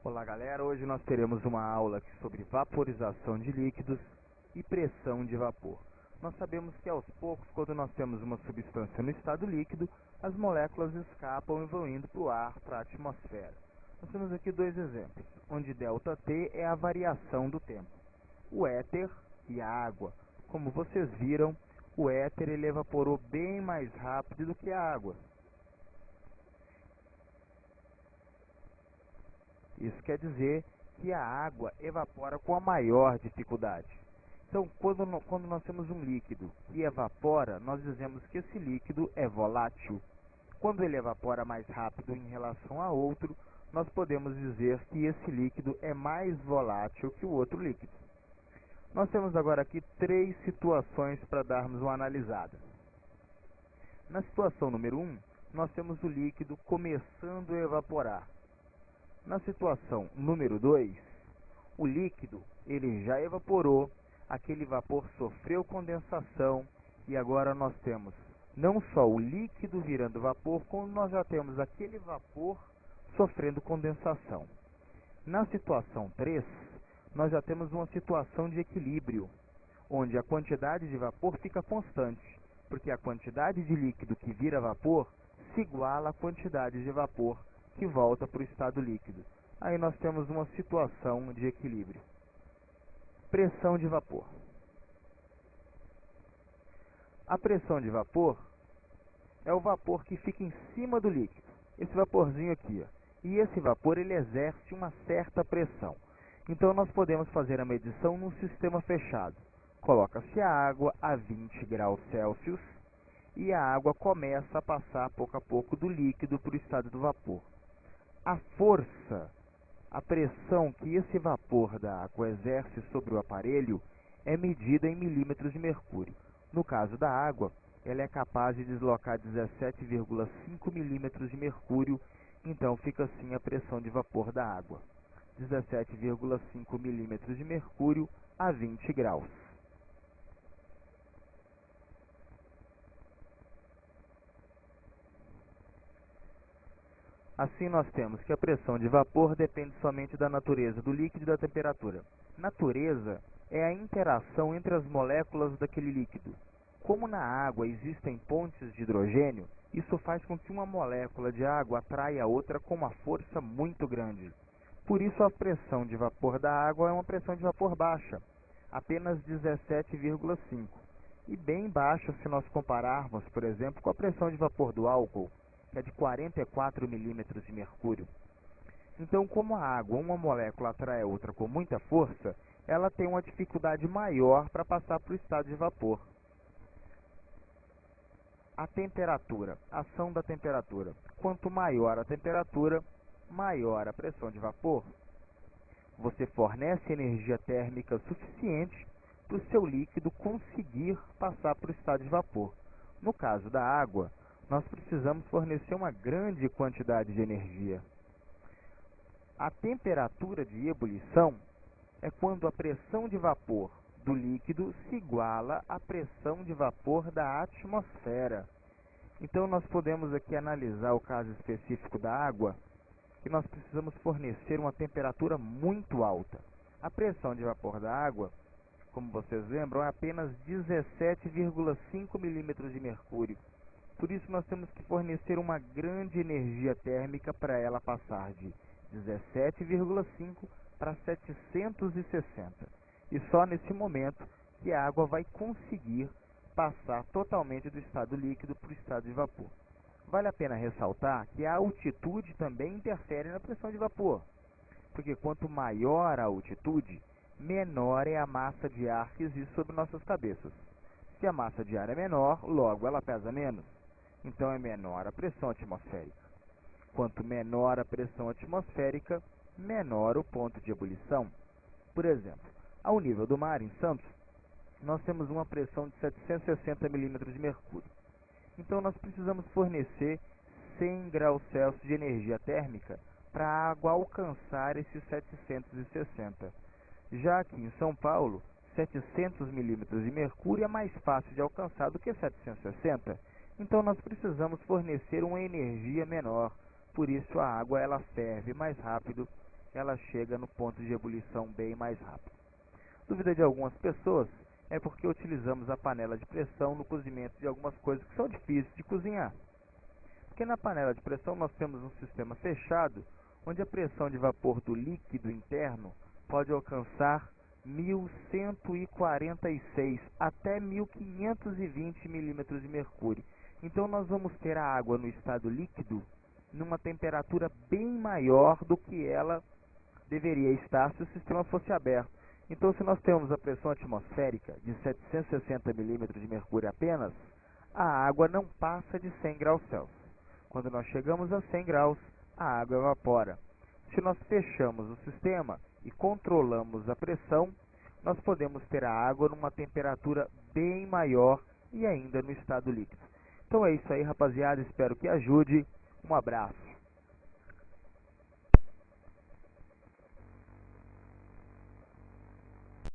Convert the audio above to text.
Olá galera, hoje nós teremos uma aula aqui sobre vaporização de líquidos e pressão de vapor. Nós sabemos que aos poucos, quando nós temos uma substância no estado líquido, as moléculas escapam e vão indo para o ar, para a atmosfera. Nós temos aqui dois exemplos, onde ΔT é a variação do tempo. O éter e a água. Como vocês viram, o éter ele evaporou bem mais rápido do que a água. Isso quer dizer que a água evapora com a maior dificuldade. Então, quando nós temos um líquido que evapora, nós dizemos que esse líquido é volátil. Quando ele evapora mais rápido em relação a outro, nós podemos dizer que esse líquido é mais volátil que o outro líquido. Nós temos agora aqui três situações para darmos uma analisada. Na situação número 1, nós temos o líquido começando a evaporar. Na situação número 2, o líquido ele já evaporou, aquele vapor sofreu condensação e agora nós temos não só o líquido virando vapor, como nós já temos aquele vapor sofrendo condensação. Na situação 3, nós já temos uma situação de equilíbrio, onde a quantidade de vapor fica constante, porque a quantidade de líquido que vira vapor se iguala à quantidade de vapor que volta para o estado líquido. Aí nós temos uma situação de equilíbrio. Pressão de vapor. A pressão de vapor é o vapor que fica em cima do líquido. Esse vaporzinho aqui, ó. E esse vapor ele exerce uma certa pressão. Então nós podemos fazer a medição num sistema fechado. Coloca-se a água a 20 graus Celsius e a água começa a passar pouco a pouco do líquido para o estado do vapor. A força, a pressão que esse vapor da água exerce sobre o aparelho é medida em milímetros de mercúrio. No caso da água, ela é capaz de deslocar 17,5 milímetros de mercúrio, então fica assim a pressão de vapor da água. 17,5 milímetros de mercúrio a 20 graus. Assim, nós temos que a pressão de vapor depende somente da natureza do líquido e da temperatura. Natureza é a interação entre as moléculas daquele líquido. Como na água existem pontes de hidrogênio, isso faz com que uma molécula de água atraia a outra com uma força muito grande. Por isso, a pressão de vapor da água é uma pressão de vapor baixa, apenas 17,5. E bem baixa se nós compararmos, por exemplo, com a pressão de vapor do álcool, que é de 44 milímetros de mercúrio. Então, como a água, uma molécula atrai a outra com muita força, ela tem uma dificuldade maior para passar para o estado de vapor. A temperatura, ação da temperatura. Quanto maior a temperatura, maior a pressão de vapor. Você fornece energia térmica suficiente para o seu líquido conseguir passar para o estado de vapor. No caso da água, nós precisamos fornecer uma grande quantidade de energia. A temperatura de ebulição é quando a pressão de vapor do líquido se iguala à pressão de vapor da atmosfera. Então nós podemos aqui analisar o caso específico da água, que nós precisamos fornecer uma temperatura muito alta. A pressão de vapor da água, como vocês lembram, é apenas 17,5 milímetros de mercúrio. Por isso nós temos que fornecer uma grande energia térmica para ela passar de 17,5 para 760. E só nesse momento que a água vai conseguir passar totalmente do estado líquido para o estado de vapor. Vale a pena ressaltar que a altitude também interfere na pressão de vapor, porque quanto maior a altitude, menor é a massa de ar que existe sobre nossas cabeças. Se a massa de ar é menor, logo ela pesa menos. Então é menor a pressão atmosférica. Quanto menor a pressão atmosférica, menor o ponto de ebulição. Por exemplo, ao nível do mar, em Santos, nós temos uma pressão de 760 milímetros de mercúrio. Então nós precisamos fornecer 100 graus Celsius de energia térmica para a água alcançar esses 760. Já aqui em São Paulo, 700 milímetros de mercúrio é mais fácil de alcançar do que 760. Então nós precisamos fornecer uma energia menor, por isso a água ela ferve mais rápido, ela chega no ponto de ebulição bem mais rápido. Dúvida de algumas pessoas é porque utilizamos a panela de pressão no cozimento de algumas coisas que são difíceis de cozinhar. Porque na panela de pressão nós temos um sistema fechado, onde a pressão de vapor do líquido interno pode alcançar 1146 até 1520 milímetros de mercúrio. Então nós vamos ter a água no estado líquido numa temperatura bem maior do que ela deveria estar se o sistema fosse aberto. Então, se nós temos a pressão atmosférica de 760 milímetros de mercúrio apenas, a água não passa de 100 graus Celsius. Quando nós chegamos a 100 graus, a água evapora. Se nós fechamos o sistema e controlamos a pressão, nós podemos ter a água numa temperatura bem maior e ainda no estado líquido. Então é isso aí, rapaziada. Espero que ajude. Um abraço.